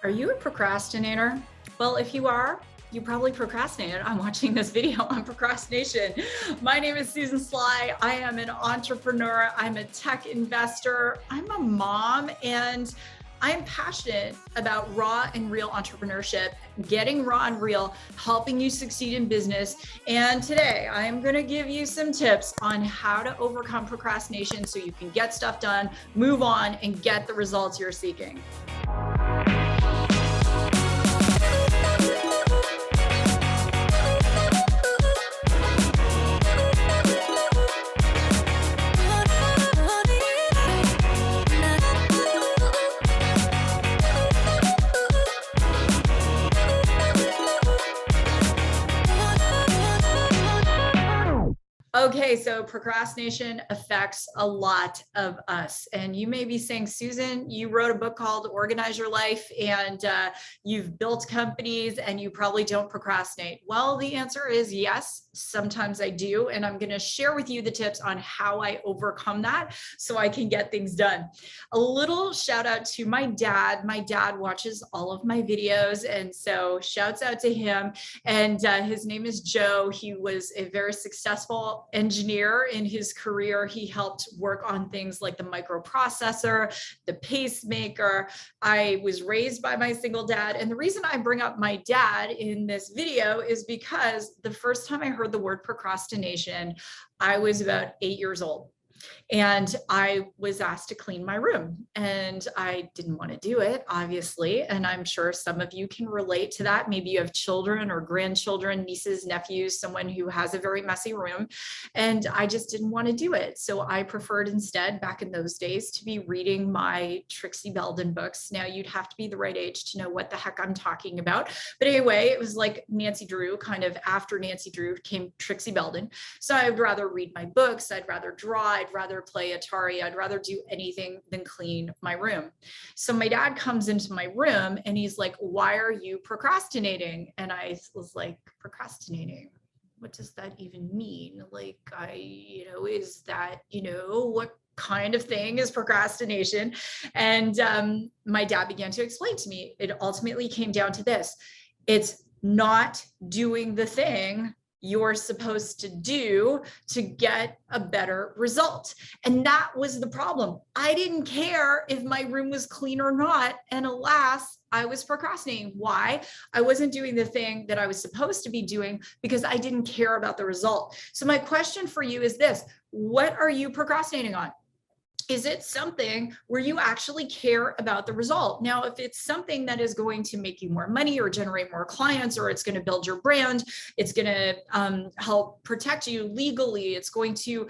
Are you a procrastinator? Well, if you are, you probably procrastinated on watching this video on procrastination. My name is Susan Sly. I am an entrepreneur. I'm a tech investor. I'm a mom, and I'm passionate about raw and real entrepreneurship, getting raw and real, helping you succeed in business. And today I'm going to give you some tips on how to overcome procrastination so you can get stuff done, move on, and get the results you're seeking. Okay, so procrastination affects a lot of us. And you may be saying, Susan, you wrote a book called Organize Your Life, and you've built companies and you probably don't procrastinate. Well, the answer is yes, sometimes I do. And I'm going to share with you the tips on how I overcome that so I can get things done. A little shout out to my dad. My dad watches all of my videos. And so shouts out to him. And his name is Joe. He was a very successful engineer in his career. He helped work on things like the microprocessor, the pacemaker. I was raised by my single dad. And the reason I bring up my dad in this video is because the first time I heard the word procrastination, I was about 8 years old. And I was asked to clean my room, and I didn't want to do it, obviously. And I'm sure some of you can relate to that. Maybe you have children or grandchildren, nieces, nephews, someone who has a very messy room. And I just didn't want to do it. So I preferred instead, back in those days, to be reading my Trixie Belden books. Now, you'd have to be the right age to know what the heck I'm talking about. But anyway, it was like Nancy Drew. Kind of after Nancy Drew came Trixie Belden. So I'd rather read my books. I'd rather draw. I'd rather play Atari. I'd rather do anything than clean my room. So my dad comes into my room and he's like, "Why are you procrastinating?" And I was like, "Procrastinating? What does that even mean? Like, is that, what kind of thing is procrastination?" And my dad began to explain to me. It ultimately came down to this: it's not doing the thing you're supposed to do to get a better result. And that was the problem. I didn't care if my room was clean or not. And alas, I was procrastinating. Why? I wasn't doing the thing that I was supposed to be doing because I didn't care about the result. So my question for you is this: what are you procrastinating on? Is it something where you actually care about the result? Now, if it's something that is going to make you more money or generate more clients, or it's going to build your brand, it's going to help protect you legally, it's going to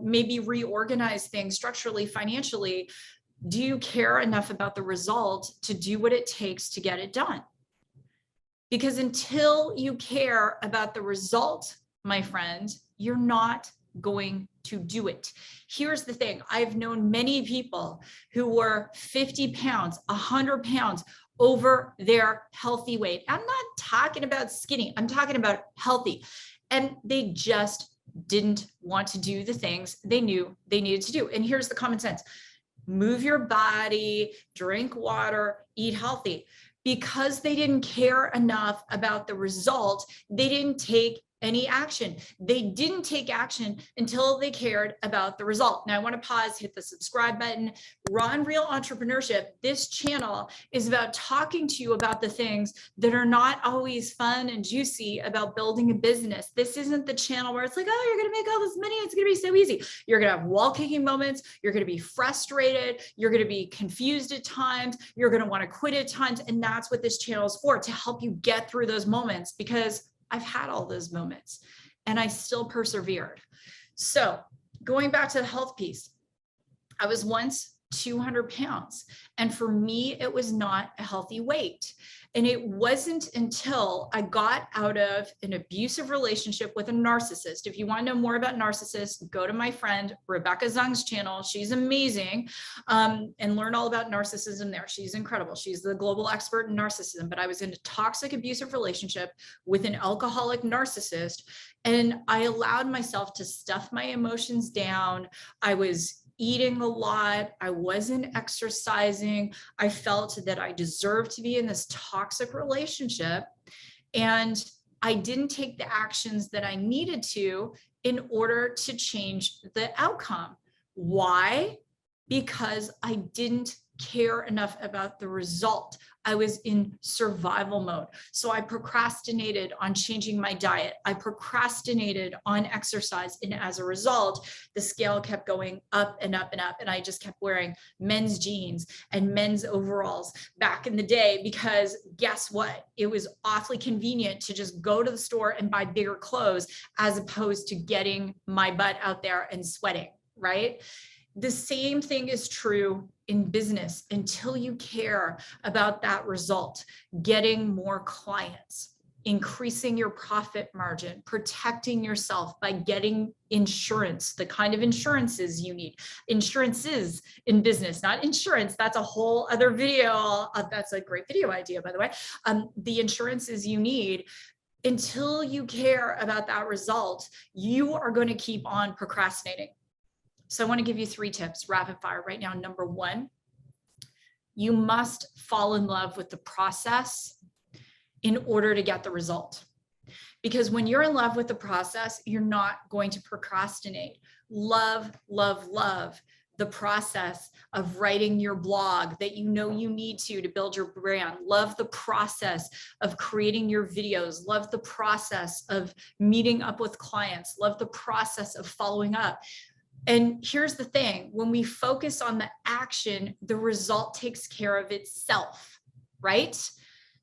maybe reorganize things structurally, financially, do you care enough about the result to do what it takes to get it done? Because until you care about the result, my friend, you're not going to do it. Here's the thing. I've known many people who were 50 pounds, 100 pounds over their healthy weight. I'm not talking about skinny. I'm talking about healthy. And they just didn't want to do the things they knew they needed to do. And here's the common sense: move your body, drink water, eat healthy. Because they didn't care enough about the result, they didn't take any action. They didn't take action until they cared about the result. Now I want to pause, hit the subscribe button. Raw and Real Entrepreneurship. This channel is about talking to you about the things that are not always fun and juicy about building a business. This isn't the channel where it's like, oh, you're going to make all this money. It's going to be so easy. You're going to have wall kicking moments. You're going to be frustrated. You're going to be confused at times. You're going to want to quit at times. And that's what this channel is for, to help you get through those moments, because I've had all those moments and I still persevered. So going back to the health piece, I was once 200 pounds. And for me, it was not a healthy weight. And it wasn't until I got out of an abusive relationship with a narcissist. If you want to know more about narcissists, go to my friend Rebecca Zung's channel. She's amazing, and learn all about narcissism there. She's incredible. She's the global expert in narcissism. But I was in a toxic, abusive relationship with an alcoholic narcissist, and I allowed myself to stuff my emotions down. I was eating a lot. I wasn't exercising. I felt that I deserved to be in this toxic relationship. And I didn't take the actions that I needed to in order to change the outcome. Why? Because I didn't care enough about the result. I was in survival mode. So I procrastinated on changing my diet. I procrastinated on exercise. And as a result, the scale kept going up and up and up. And I just kept wearing men's jeans and men's overalls back in the day, because guess what? It was awfully convenient to just go to the store and buy bigger clothes as opposed to getting my butt out there and sweating, right? The same thing is true in business. Until you care about that result, getting more clients, increasing your profit margin, protecting yourself by getting insurance, the kind of insurances you need. Insurances in business, not insurance. That's a whole other video. That's a great video idea, by the way. The insurances you need. Until you care about that result, you are going to keep on procrastinating. So I want to give you 3 tips, rapid fire right now. Number 1, you must fall in love with the process in order to get the result. Because when you're in love with the process, you're not going to procrastinate. Love, love, love the process of writing your blog that you know you need to build your brand. Love the process of creating your videos. Love the process of meeting up with clients. Love the process of following up. And here's the thing, when we focus on the action, the result takes care of itself, right?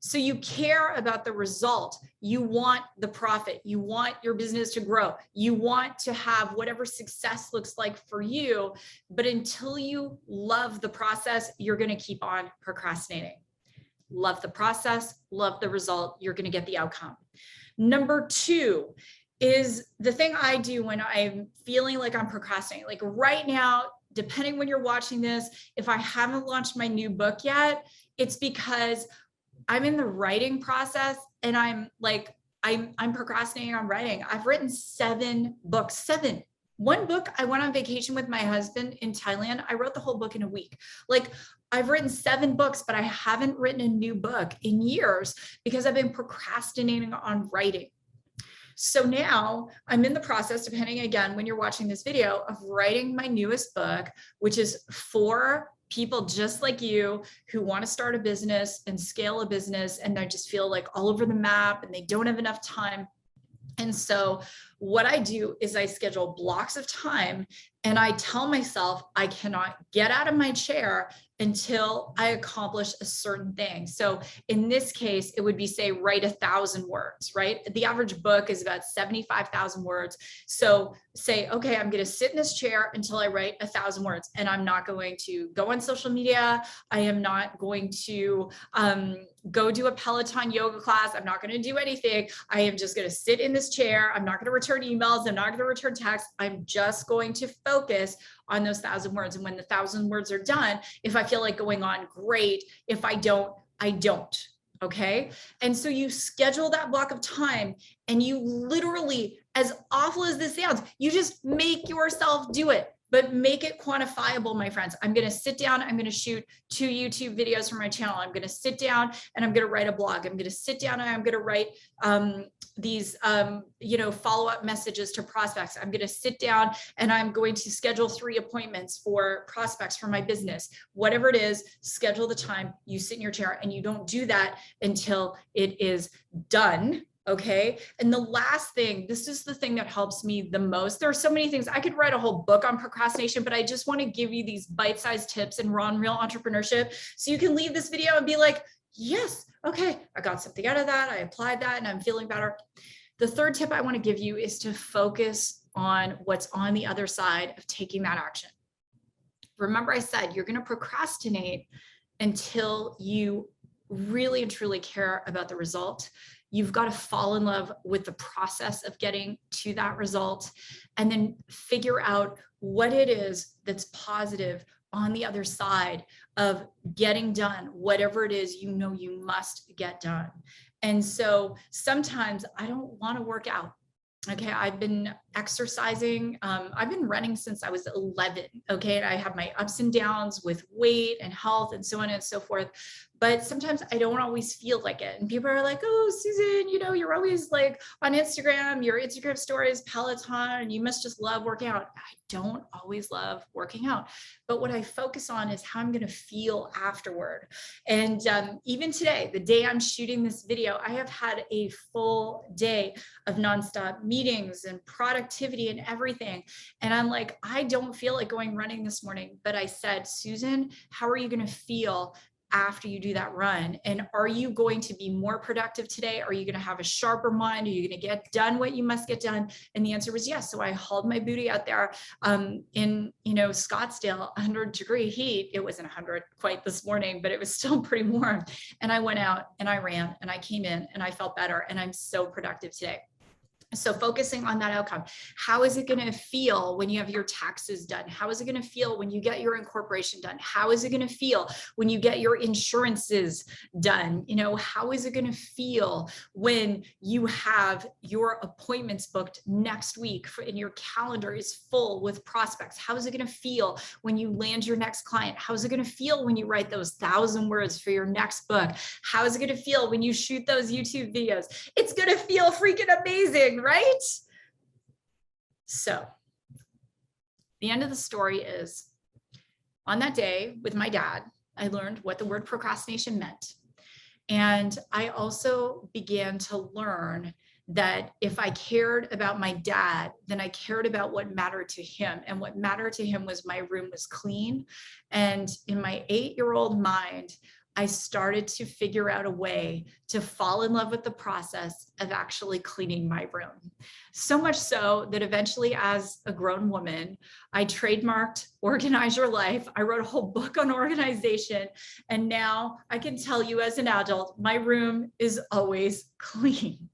So you care about the result. You want the profit. You want your business to grow. You want to have whatever success looks like for you. But until you love the process, you're going to keep on procrastinating. Love the process, love the result. You're going to get the outcome. Number 2 is the thing I do when I'm feeling like I'm procrastinating. Like right now, depending when you're watching this, if I haven't launched my new book yet, it's because I'm in the writing process and I'm procrastinating on writing. I've written 7 books, 7. One book, I went on vacation with my husband in Thailand. I wrote the whole book in a week. Like I've written 7 books, but I haven't written a new book in years because I've been procrastinating on writing. So now I'm in the process, depending again, when you're watching this video, of writing my newest book, which is for people just like you who want to start a business and scale a business, and they just feel like all over the map and they don't have enough time. And so what I do is I schedule blocks of time and I tell myself I cannot get out of my chair until I accomplish a certain thing. So in this case, it would be, say, write 1,000 words, right? The average book is about 75,000 words. So say, okay, I'm going to sit in this chair until I write 1,000 words, and I'm not going to go on social media. I am not going to go do a Peloton yoga class. I'm not going to do anything. I am just going to sit in this chair. I'm not going to return emails. I'm not going to return texts. I'm just going to focus on those 1,000 words. And when the 1,000 words are done, if I feel like going on, great. If I don't, I don't. Okay. And so you schedule that block of time and you literally, as awful as this sounds, you just make yourself do it. But make it quantifiable, my friends. I'm going to sit down. I'm going to shoot 2 YouTube videos for my channel. I'm going to sit down and I'm going to write a blog. I'm going to sit down and I'm going to write these, follow-up messages to prospects. I'm going to sit down and I'm going to schedule 3 appointments for prospects for my business. Whatever it is, schedule the time. You sit in your chair, and you don't do that until it is done. Okay. And the last thing, this is the thing that helps me the most. There are so many things. I could write a whole book on procrastination, but I just want to give you these bite-sized tips in raw and real entrepreneurship. So you can leave this video and be like, yes, okay, I got something out of that. I applied that and I'm feeling better. The third tip I want to give you is to focus on what's on the other side of taking that action. Remember, I said you're going to procrastinate until you really and truly care about the result. You've got to fall in love with the process of getting to that result, and then figure out what it is that's positive on the other side of getting done, whatever it is you know you must get done. And so sometimes I don't want to work out. Okay, I've been exercising. I've been running since I was 11. Okay, and I have my ups and downs with weight and health and so on and so forth. But sometimes I don't always feel like it. And people are like, oh, Susan, you're always like on Instagram, your Instagram stories, Peloton, and you must just love working out. I don't always love working out. But what I focus on is how I'm going to feel afterward. And even today, the day I'm shooting this video, I have had a full day of nonstop meetings and productivity and everything. And I'm like, I don't feel like going running this morning. But I said, Susan, how are you going to feel after you do that run? And are you going to be more productive today? Are you going to have a sharper mind? Are you going to get done what you must get done? And the answer was yes. So I hauled my booty out there in Scottsdale, 100-degree heat. It wasn't 100 quite this morning, but it was still pretty warm. And I went out and I ran and I came in and I felt better. And I'm so productive today. So focusing on that outcome, how is it going to feel when you have your taxes done? How is it going to feel when you get your incorporation done? How is it going to feel when you get your insurances done? How is it going to feel when you have your appointments booked next week and your calendar is full with prospects? How is it going to feel when you land your next client? How is it going to feel when you write those 1,000 words for your next book? How is it going to feel when you shoot those YouTube videos? It's going to feel freaking amazing, right? So the end of the story is, on that day with my dad, I learned what the word procrastination meant. And I also began to learn that if I cared about my dad, then I cared about what mattered to him. And what mattered to him was my room was clean. And in my 8-year-old mind, I started to figure out a way to fall in love with the process of actually cleaning my room. So much so that eventually, as a grown woman, I trademarked Organize Your Life. I wrote a whole book on organization. And now I can tell you as an adult, my room is always clean.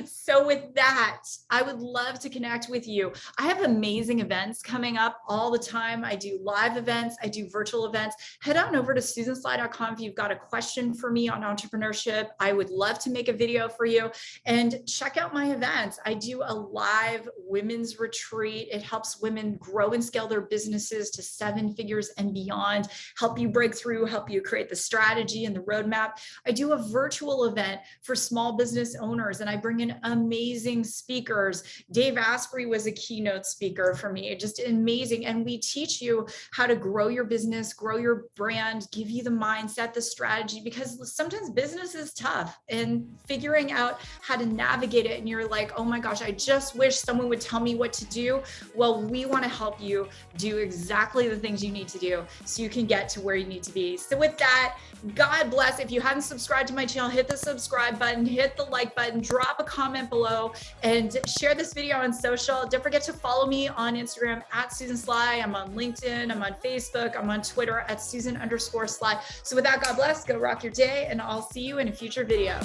So with that, I would love to connect with you. I have amazing events coming up all the time. I do live events. I do virtual events. Head on over to susansly.com if you've got a question for me on entrepreneurship. I would love to make a video for you, and check out my events. I do a live women's retreat. It helps women grow and scale their businesses to 7 figures and beyond, help you break through, help you create the strategy and the roadmap. I do a virtual event for small business owners, and I bring in amazing speakers. Dave Asprey was a keynote speaker for me, just amazing. And we teach you how to grow your business, grow your brand, give you the mindset, the strategy, because sometimes business is tough, and figuring out how to navigate it. And you're like, oh my gosh, I just wish someone would tell me what to do. Well, we want to help you do exactly the things you need to do so you can get to where you need to be. So with that, God bless. If you haven't subscribed to my channel, hit the subscribe button, hit the like button, drop a comment below, and share this video on social. Don't forget to follow me on Instagram at Susan Sly. I'm on LinkedIn. I'm on Facebook. I'm on Twitter at Susan_Sly. So with that, God bless. Go rock your day, and I'll see you in a future video.